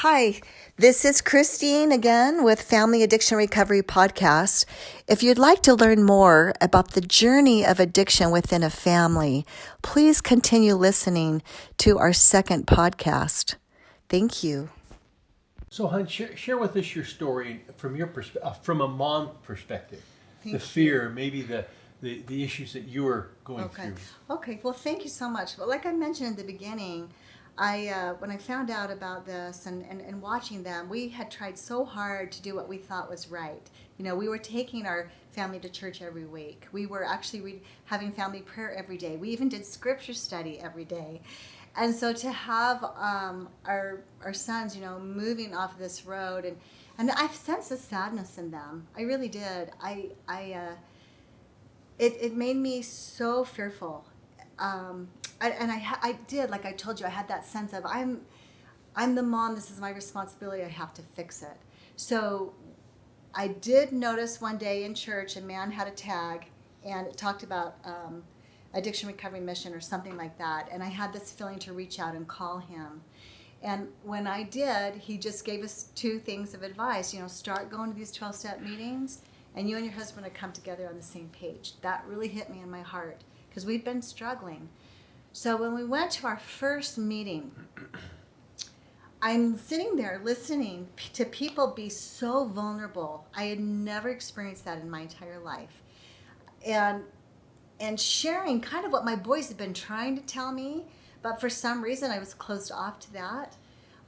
Hi, this is Christine again with Family Addiction Recovery Podcast. If you'd like to learn more about the journey of addiction within a family, please continue listening to our second podcast. Thank you. So, Hun, share with us your story from your from a mom perspective. Thank the fear, maybe the issues that you were going through. Okay. Well, thank you so much. Well, like I mentioned in the beginning, when I found out about this and watching them, we had tried so hard to do what we thought was right. You know, we were taking our family to church every week. We were actually having family prayer every day. We even did scripture study every day. And so to have our sons, you know, moving off this road, and I've sensed a sadness in them. I really did. It made me so fearful. I did, like I told you, I had that sense of I'm the mom. This is my responsibility. I have to fix it. So I did notice one day in church, a man had a tag, and it talked about addiction recovery mission or something like that. And I had this feeling to reach out and call him. And when I did, he just gave us two things of advice. You know, start going to these 12-step meetings, and you and your husband would come together on the same page. That really hit me in my heart because we'd been struggling. So when we went to our first meeting, I'm sitting there listening to people be so vulnerable. I had never experienced that in my entire life. And sharing kind of what my boys had been trying to tell me, but for some reason I was closed off to that.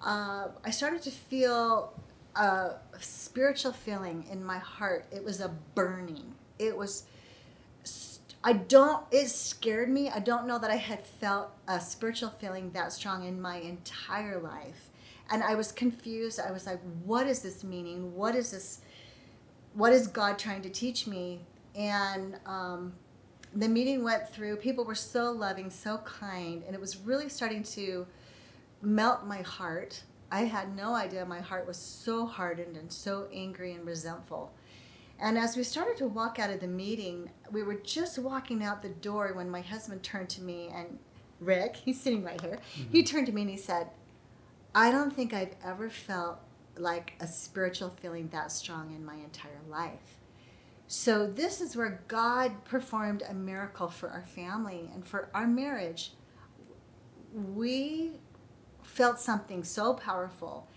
I started to feel a spiritual feeling in my heart. It was a burning. It scared me. I don't know that I had felt a spiritual feeling that strong in my entire life. And I was confused. I was like, what is this meaning? What is this? What is God trying to teach me? And the meeting went through. People were so loving, so kind, and it was really starting to melt my heart. I had no idea my heart was so hardened and so angry and resentful. And as we started to walk out of the meeting, we were just walking out the door when my husband turned to me, and Rick, he's sitting right here, he turned to me and he said, I don't think I've ever felt like a spiritual feeling that strong in my entire life. So this is where God performed a miracle for our family and for our marriage. We felt something so powerful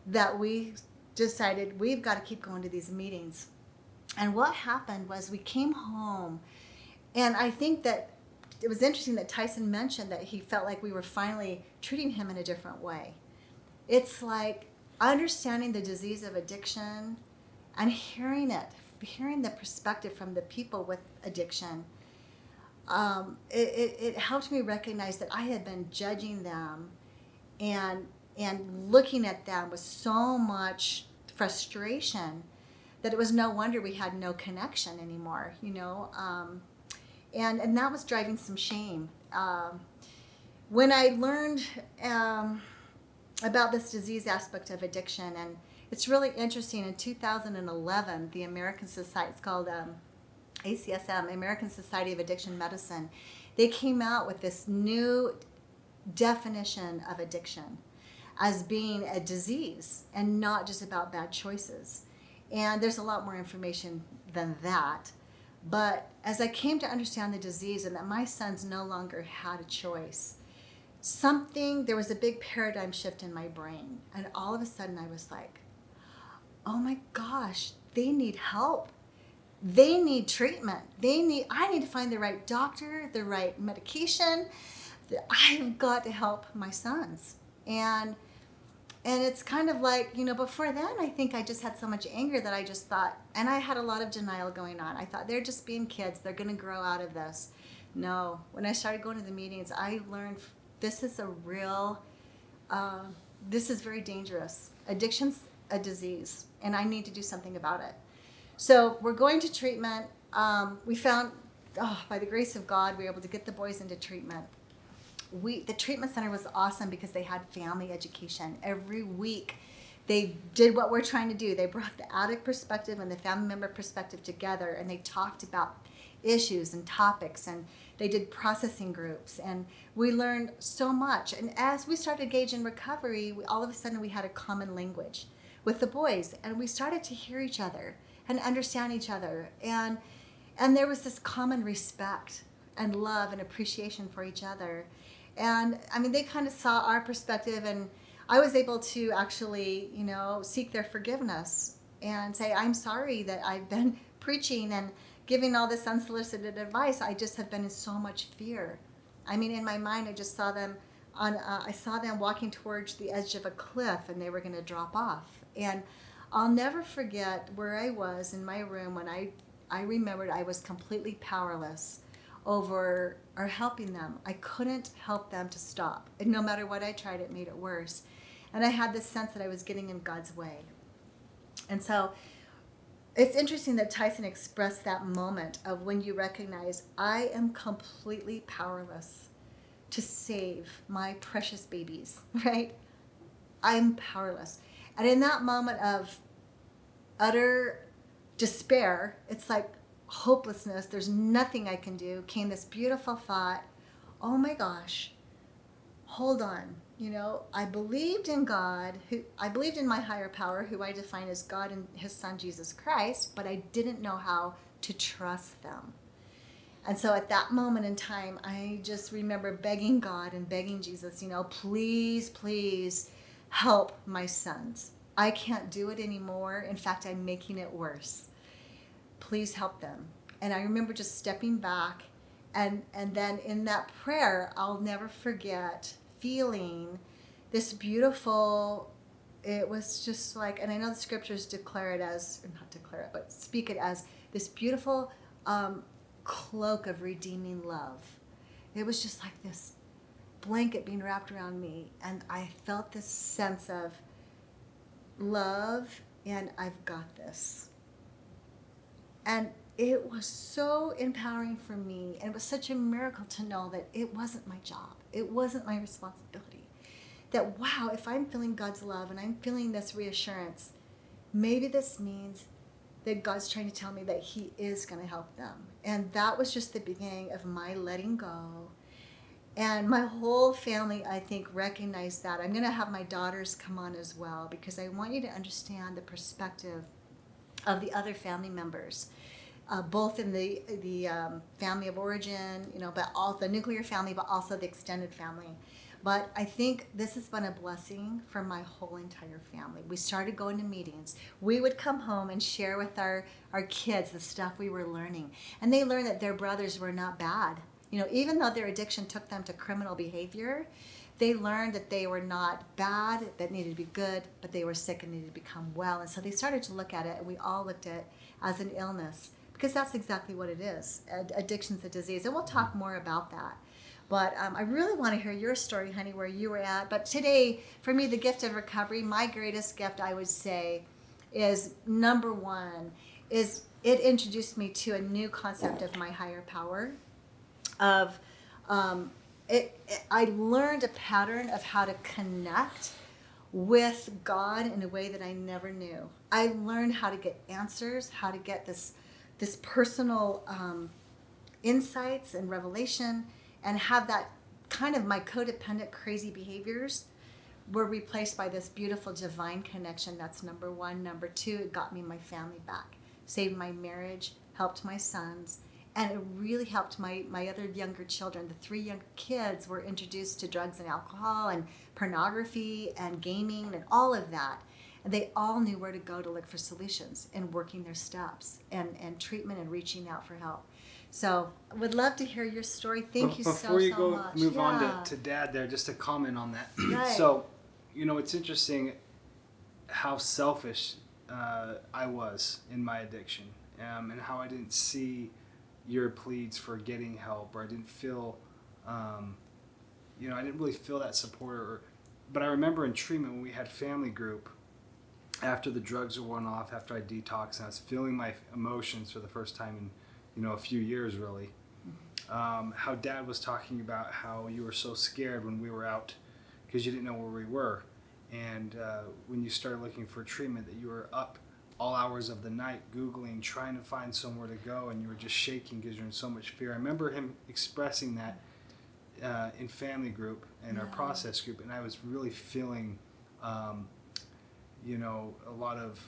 that we decided we've got to keep going to these meetings. And what happened was we came home, and I think that it was interesting that Tyson mentioned that he felt like we were finally treating him in a different way. It's like understanding the disease of addiction and hearing the perspective from the people with addiction. It helped me recognize that I had been judging them and looking at them with so much frustration that it was no wonder we had no connection anymore, you know. And that was driving some shame. When I learned about this disease aspect of addiction, and it's really interesting, in 2011, the American Society, it's called ACSM, American Society of Addiction Medicine, they came out with this new definition of addiction as being a disease and not just about bad choices. And there's a lot more information than that. But as I came to understand the disease and that my sons no longer had a choice, there was a big paradigm shift in my brain. And all of a sudden I was like, oh my gosh, they need help. They need treatment. I need to find the right doctor, the right medication. I've got to help my sons. And it's kind of like, you know, before then, I think I just had so much anger that I just thought, and I had a lot of denial going on. I thought, they're just being kids. They're going to grow out of this. No. When I started going to the meetings, I learned this is this is very dangerous. Addiction's a disease, and I need to do something about it. So we're going to treatment. We found, by the grace of God, we were able to get the boys into treatment. The treatment center was awesome because they had family education. Every week they did what we're trying to do. They brought the addict perspective and the family member perspective together, and they talked about issues and topics, and they did processing groups, and we learned so much. And as we started engaging in recovery, all of a sudden we had a common language with the boys, and we started to hear each other and understand each other, and there was this common respect and love and appreciation for each other. And I mean, they kind of saw our perspective, and I was able to actually, seek their forgiveness and say, I'm sorry that I've been preaching and giving all this unsolicited advice. I just have been in so much fear. I mean, in my mind, I just saw them I saw them walking towards the edge of a cliff, and they were going to drop off. And I'll never forget where I was in my room when I remembered I was completely powerless over or helping them. I couldn't help them to stop. And no matter what I tried, it made it worse. And I had this sense that I was getting in God's way. And so it's interesting that Tyson expressed that moment of when you recognize, I am completely powerless to save my precious babies, right? I'm powerless. And in that moment of utter despair, it's like hopelessness, there's nothing I can do, came this beautiful thought, oh my gosh, hold on. I believed in God, I believed in my higher power, who I define as God and his son, Jesus Christ, but I didn't know how to trust them. And so at that moment in time, I just remember begging God and begging Jesus, please, please help my sons. I can't do it anymore. In fact, I'm making it worse. Please help them. And I remember just stepping back, and then in that prayer, I'll never forget feeling this beautiful, it was just like, and I know the scriptures declare it as, or not declare it, but speak it as this beautiful cloak of redeeming love. It was just like this blanket being wrapped around me, and I felt this sense of love, and I've got this. And it was so empowering for me, and it was such a miracle to know that it wasn't my job. It wasn't my responsibility. That, wow, if I'm feeling God's love and I'm feeling this reassurance, maybe this means that God's trying to tell me that he is going to help them. And that was just the beginning of my letting go. And my whole family, I think, recognized that. I'm going to have my daughters come on as well, because I want you to understand the perspective of the other family members. Both in the family of origin, but all the nuclear family, but also the extended family. But I think this has been a blessing for my whole entire family. We started going to meetings. We would come home and share with our kids the stuff we were learning. And they learned that their brothers were not bad. Even though their addiction took them to criminal behavior, they learned that they were not bad, that needed to be good, but they were sick and needed to become well. And so they started to look at it, and we all looked at it as an illness. Because that's exactly what it is. Addiction's a disease. And we'll talk more about that. But I really want to hear your story, honey, where you were at. But today, for me, the gift of recovery, my greatest gift, I would say, is number one, is it introduced me to a new concept of my higher power. I learned a pattern of how to connect with God in a way that I never knew. I learned how to get answers, how to get this personal insights and revelation, and have that kind of my codependent crazy behaviors were replaced by this beautiful divine connection. That's number one. Number two, it got me my family back, saved my marriage, helped my sons, and it really helped my other younger children. The 3 young kids were introduced to drugs and alcohol and pornography and gaming and all of that. And they all knew where to go to look for solutions and working their steps and treatment and reaching out for help. So I would love to hear your story. Thank you so much. Before you move on to Dad there, just to comment on that. Right. So, it's interesting how selfish I was in my addiction, and how I didn't see your pleads for getting help, or I didn't feel, I didn't really feel that support. But I remember in treatment when we had family group, after the drugs were worn off, after I detoxed, and I was feeling my emotions for the first time in, a few years really, how Dad was talking about how you were so scared when we were out because you didn't know where we were. And when you started looking for treatment, that you were up all hours of the night Googling, trying to find somewhere to go, and you were just shaking because you're in so much fear. I remember him expressing that in family group and our process group, and I was really feeling, a lot of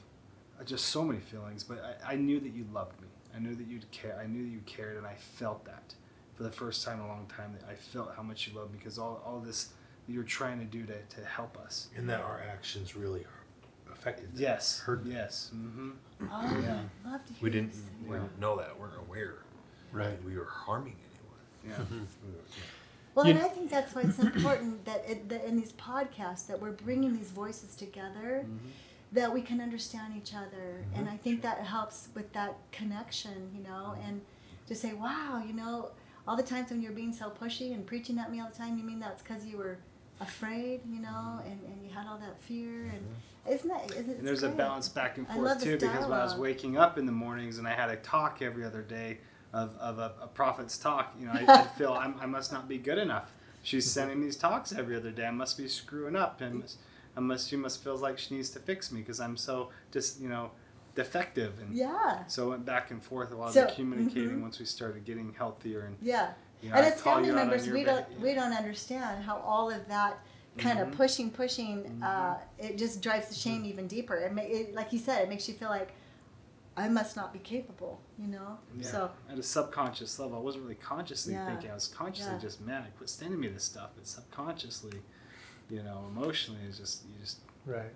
just so many feelings. But I knew that you loved me. I knew that you'd care. I knew that you cared, and I felt that for the first time in a long time. That I felt how much you loved me because all this that you're trying to do to help us, and that our actions really affected them. Yes. Hurt them. Yes. Mm-hmm. Oh, Yeah. I'd love to hear We you didn't say know that. We weren't aware. Right. We were harming anyone. Yeah. Well, You- and I think that's why it's important that in these podcasts that we're bringing these voices together, that we can understand each other, and I think that helps with that connection, and to say, wow, all the times when you're being so pushy and preaching at me all the time, you mean that's because you were afraid, and you had all that fear, and isn't it? And there's a balance back and I love forth this too, because when I was dialogue. waking up in the mornings and I had a talk every other day of a prophet's talk, I'd feel I must not be good enough. She's sending these talks every other day. I must be screwing up, and she must feel like she needs to fix me because I'm so just defective. And Yeah. so it went back and forth a lot So, of the communicating once we started getting healthier and Yeah. You know, And I as call family you out on members, your we behalf. don't understand how all of that kind of pushing, it just drives the shame even deeper. Like you said, it makes you feel like I must not be capable, Yeah. So At a subconscious level, I wasn't really consciously Yeah. thinking. I was consciously Yeah. just, man, quit sending me this stuff. But subconsciously, emotionally, it's just, Right.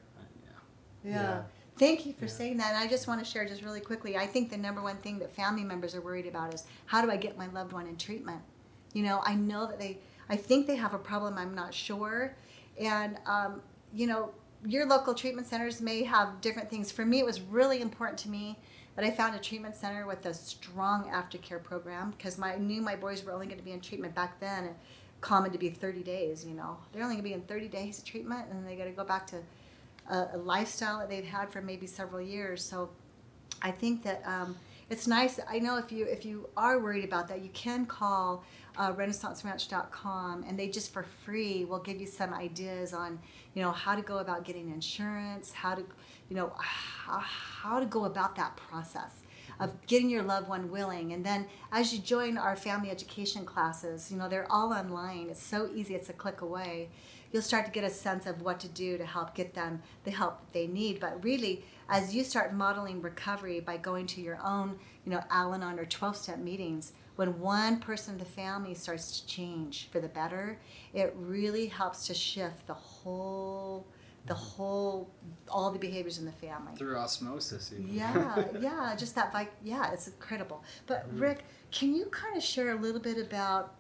yeah. Yeah. Thank you for Yeah. saying that. And I just want to share just really quickly. I think the number one thing that family members are worried about is how do I get my loved one in treatment? I know that I think they have a problem. I'm not sure. And, your local treatment centers may have different things. For me, it was really important to me that I found a treatment center with a strong aftercare program because I knew my boys were only going to be in treatment back then. Common to be 30 days, They're only going to be in 30 days of treatment, and they got to go back to a lifestyle that they've had for maybe several years. So I think that it's nice. I know if you are worried about that, you can call renaissanceranch.com, and they just for free will give you some ideas on how to go about getting insurance, how to how to go about that process of getting your loved one willing. And then as you join our family education classes, they're all online. It's so easy. It's a click away. You'll start to get a sense of what to do to help get them the help they need. But really, as you start modeling recovery by going to your own, Al-Anon or 12-step meetings, when one person of the family starts to change for the better, it really helps to shift all the behaviors in the family. through osmosis. Even. Yeah, just that, it's incredible. But Rick, can you kind of share a little bit about,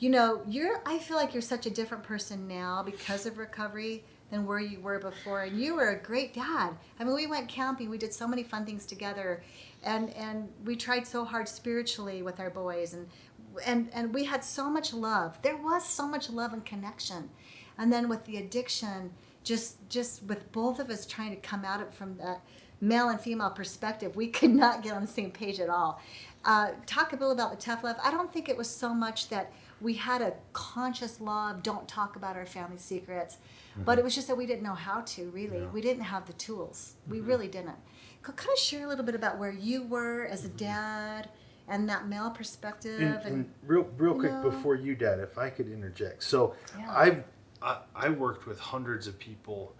I feel like you're such a different person now because of recovery than where you were before, and you were a great dad. I mean, we went camping, we did so many fun things together, and we tried so hard spiritually with our boys, and we had so much love. There was so much love and connection, and then with the addiction, just with both of us trying to come at it from that male and female perspective, we could not get on the same page at all. Talk a little about the tough love. I don't think it was so much that we had a conscious law of don't talk about our family secrets, but it was just that we didn't know how to, really. Yeah. We didn't have the tools. We really didn't. Could kind of share a little bit about where you were as a dad and that male perspective. And real quick know. before you, Dad, if I could interject. So Yeah. I worked with hundreds of people,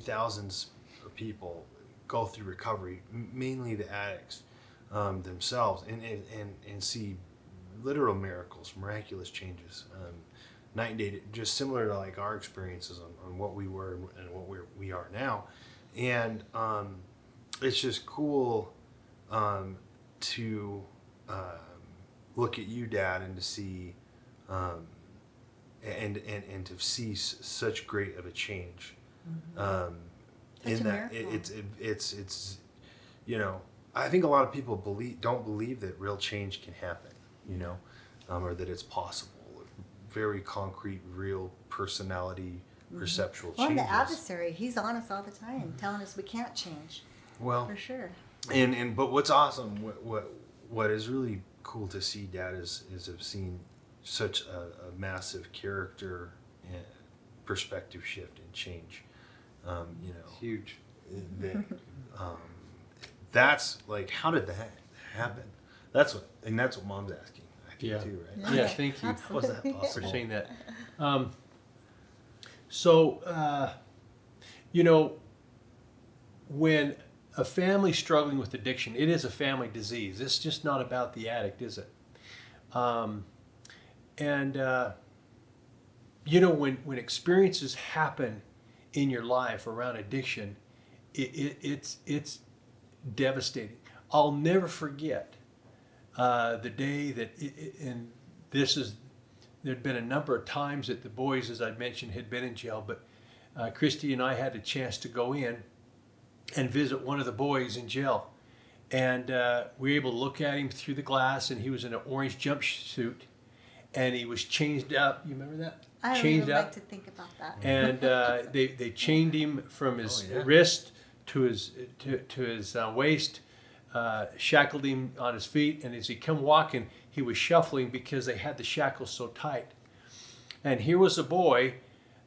thousands of people go through recovery, mainly the addicts themselves, and see literal miracles, miraculous changes, night and day, just similar to like our experiences on what we were and what we are now. And it's just cool to look at you, Dad, and to see and to see such great of a change. Such In a that miracle. it's I think a lot of people don't believe that real change can happen, or that it's possible. Very concrete, real personality, perceptual Well, and changes. the adversary, he's on us all the time, telling us we can't change, Well, for sure. but what's awesome, what is really cool to see, Dad, is I've seen such a massive character and perspective shift and change. Huge. That that's like, how did that happen? That's what mom's asking, I think, Yeah. too, right? Yeah, thank you. How was that Absolutely. For possible? saying that. So, when a family struggling with addiction, it is a family disease. It's just not about the addict, is it? When experiences happen in your life around addiction, it's devastating. I'll never forget the day that, and there'd been a number of times that the boys, as I mentioned, had been in jail, but Christy and I had a chance to go in and visit one of the boys in jail. And we were able to look at him through the glass, and he was in an orange jumpsuit, and he was chained up. You remember that? I don't Chained even up. like to think about that. And they chained him from his Oh, yeah. wrist to his waist, shackled him on his feet, and as he come walking, he was shuffling because they had the shackles so tight. And here was a boy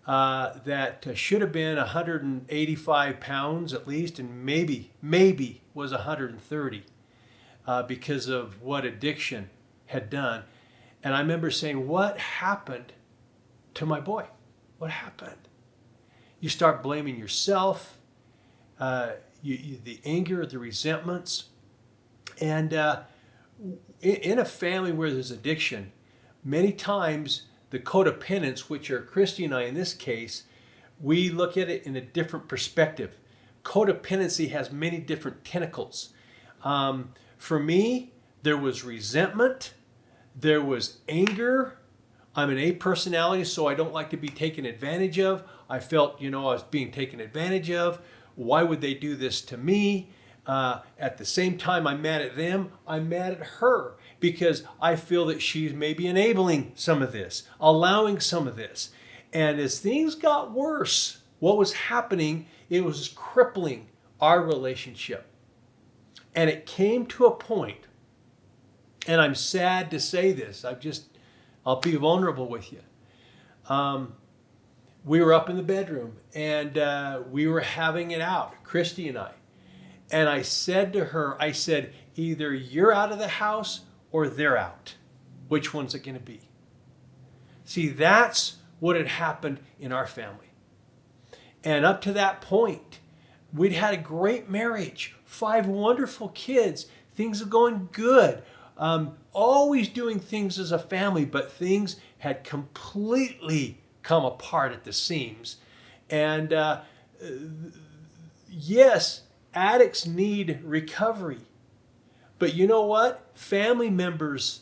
that should have been 185 pounds at least, and maybe was 130 because of what addiction had done. And I remember saying, what happened to my boy? What happened? You start blaming yourself, the anger, the resentments. And in a family where there's addiction, many times the codependents, which are Christy and I in this case, we look at it in a different perspective. Codependency has many different tentacles. For me, there was resentment, there was anger. I'm an A personality, so I don't like to be taken advantage of. I felt, I was being taken advantage of. Why would they do this to me? At the same time, I'm mad at them. I'm mad at her because I feel that she's maybe enabling some of this, allowing some of this. And as things got worse, what was happening, it was crippling our relationship. And it came to a point, and I'm sad to say this, I'll be vulnerable with you. We were up in the bedroom, and we were having it out, Christy and I. And I said to her, either you're out of the house or they're out. Which one's it going to be? See, that's what had happened in our family. And up to that point, we'd had a great marriage, 5 wonderful kids. Things were going good. Always doing things as a family, but things had completely come apart at the seams. And yes, addicts need recovery. But you know what? Family members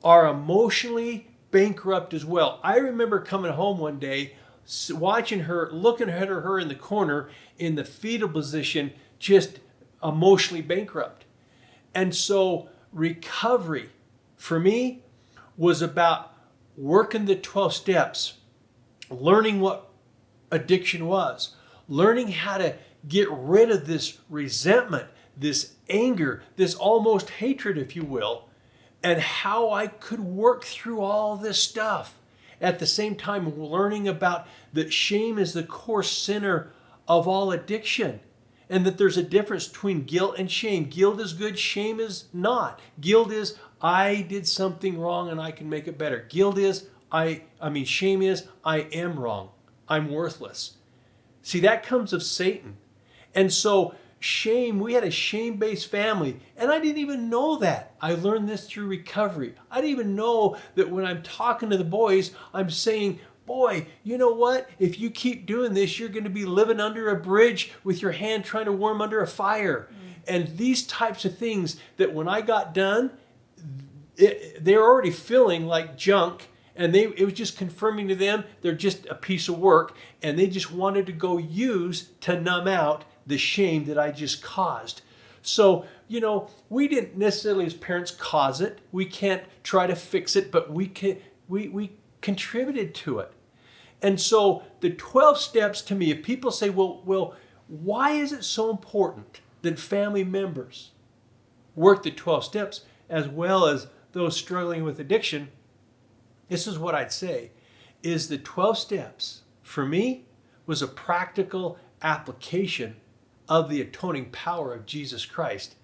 are emotionally bankrupt as well. I remember coming home one day, watching her, looking at her in the corner in the fetal position, just emotionally bankrupt. And so recovery for me was about working the 12 steps, learning what addiction was, learning how to get rid of this resentment, this anger, this almost hatred, if you will, and how I could work through all this stuff. At the same time, learning about that shame is the core center of all addiction, and that there's a difference between guilt and shame. Guilt is good, shame is not. Guilt is, I did something wrong and I can make it better. Guilt is, shame is, I am wrong. I'm worthless. See, that comes of Satan. And so shame, we had a shame-based family, and I didn't even know that. I learned this through recovery. I didn't even know that when I'm talking to the boys, I'm saying, boy, you know what? If you keep doing this, you're going to be living under a bridge with your hand trying to warm under a fire. And these types of things that when I got done, they're already feeling like junk. And it was just confirming to them they're just a piece of work, and they just wanted to go use to numb out the shame that I just caused. So, we didn't necessarily as parents cause it. We can't try to fix it, but we contributed to it. And so the 12 steps to me, if people say, well, why is it so important that family members work the 12 steps as well as those struggling with addiction? This is what I'd say, is the 12 steps, for me, was a practical application of the atoning power of Jesus Christ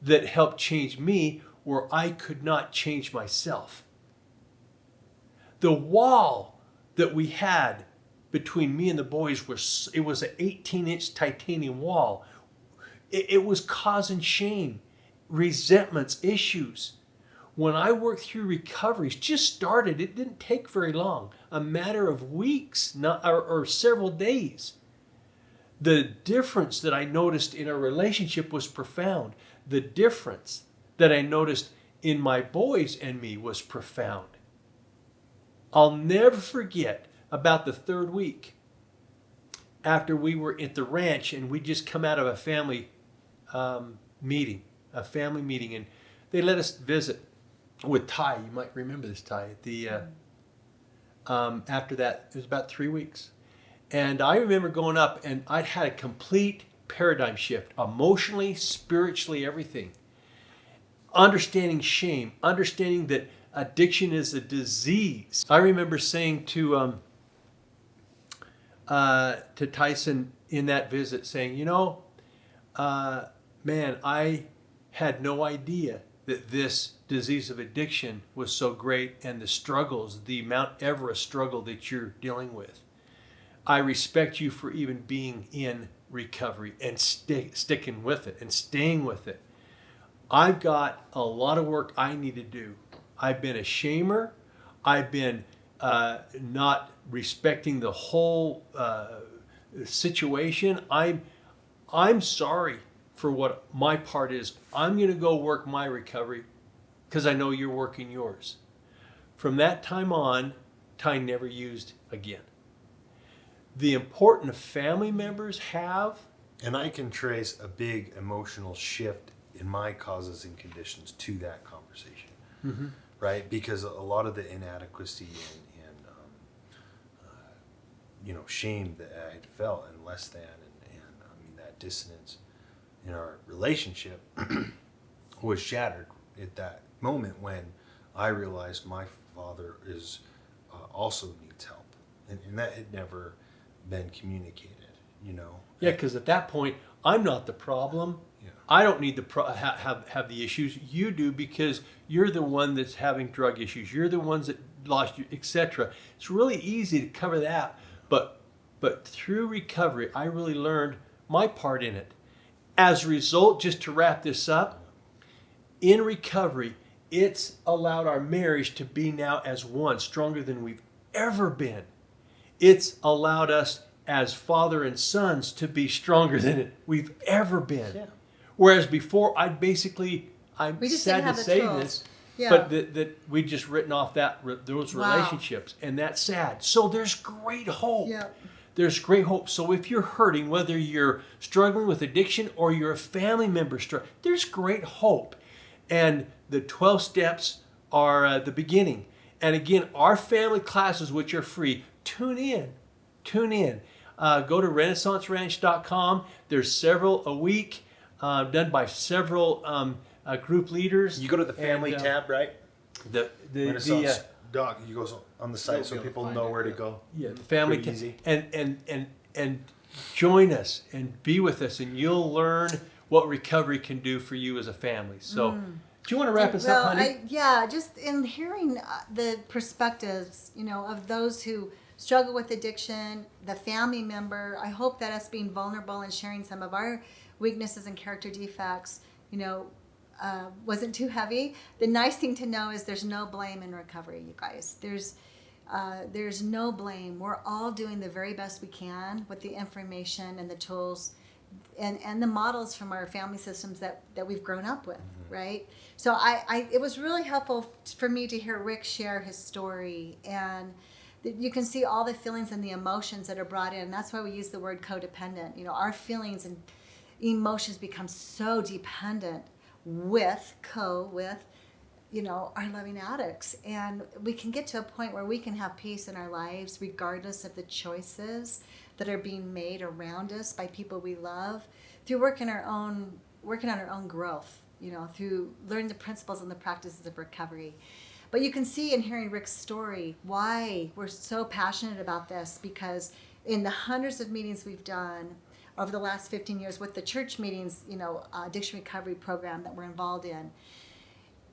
that helped change me where I could not change myself. The wall that we had between me and the boys was an 18-inch titanium wall. It was causing shame, resentments, issues. When I worked through recoveries, just started, it didn't take very long, a matter of weeks, or several days. The difference that I noticed in our relationship was profound. The difference that I noticed in my boys and me was profound. I'll never forget about the third week after we were at the ranch and we just come out of a family meeting, and they let us visit with Ty. You might remember this, Ty. After that, it was about 3 weeks. And I remember going up and I'd had a complete paradigm shift, emotionally, spiritually, everything. Understanding shame, understanding that addiction is a disease. I remember saying to Tyson in that visit, saying, man, I had no idea that this disease of addiction was so great, and the struggles, the Mount Everest struggle that you're dealing with. I respect you for even being in recovery and sticking with it and staying with it. I've got a lot of work I need to do. I've been a shamer. I've been not respecting the whole situation. I'm sorry for what my part is. I'm going to go work my recovery because I know you're working yours. From that time on, Ty never used again. The importance family members have. And I can trace a big emotional shift in my causes and conditions to that conversation, Mm-hmm. right? Because a lot of the inadequacy and shame that I had felt and less than, and that dissonance in our relationship was shattered at that moment when I realized my father is also needs help, and that had never been communicated, Yeah, because at that point, I'm not the problem. Yeah. I don't need to have the issues. You do, because you're the one that's having drug issues. You're the ones that lost you, etc. It's really easy to cover that, but through recovery, I really learned my part in it. As a result, just to wrap this up, in recovery, it's allowed our marriage to be now as one, stronger than we've ever been. It's allowed us as father and sons to be stronger than we've ever been. Yeah. Whereas before, I'm We just sad didn't to have the say tools. this, Yeah. but that we just written off those Wow. relationships, and that's sad. So there's great hope. Yeah. There's great hope. So if you're hurting, whether you're struggling with addiction or you're a family member struggling, there's great hope. And the 12 steps are the beginning. And again, our family classes, which are free, tune in. Go to renaissanceranch.com. There's several a week done by several group leaders. You go to the family tab, right? The Renaissance Doc. You go on the site You'll so be able to people find know it, where to yeah. go. the family Pretty easy. and join us and be with us, and you'll learn what recovery can do for you as a family. So, do you want to wrap us up, honey? Just in hearing the perspectives, of those who struggle with addiction, the family member. I hope that us being vulnerable and sharing some of our weaknesses and character defects, wasn't too heavy. The nice thing to know is there's no blame in recovery, you guys. There's no blame. We're all doing the very best we can with the information and the tools and the models from our family systems that we've grown up with, right? So it was really helpful for me to hear Rick share his story, and you can see all the feelings and the emotions that are brought in. That's why we use the word codependent. Our feelings and emotions become so dependent with our loving addicts. And we can get to a point where we can have peace in our lives regardless of the choices that are being made around us by people we love, through working on our own growth, through learning the principles and the practices of recovery. But you can see in hearing Rick's story why we're so passionate about this, because in the hundreds of meetings we've done, over the last 15 years with the church meetings, addiction recovery program that we're involved in.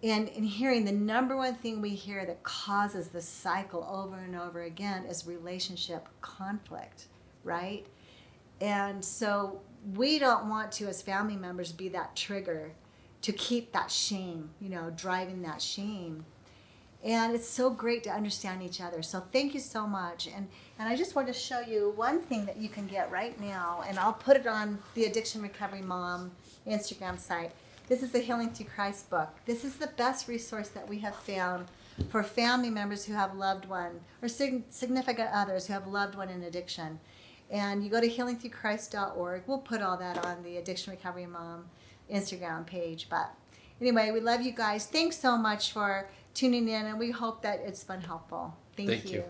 And in hearing, the number one thing we hear that causes the cycle over and over again is relationship conflict, right? And so we don't want to, as family members, be that trigger to keep that shame, driving that shame. And it's so great to understand each other. So thank you so much. And I just want to show you one thing that you can get right now, and I'll put it on the Addiction Recovery Mom Instagram site. This is the Healing Through Christ book. This is the best resource that we have found for family members who have loved one or significant others who have loved one in addiction. And you go to healingthroughchrist.org. We'll put all that on the Addiction Recovery Mom Instagram page. But anyway, we love you guys. Thanks so much for tuning in, and we hope that it's been helpful. Thank you.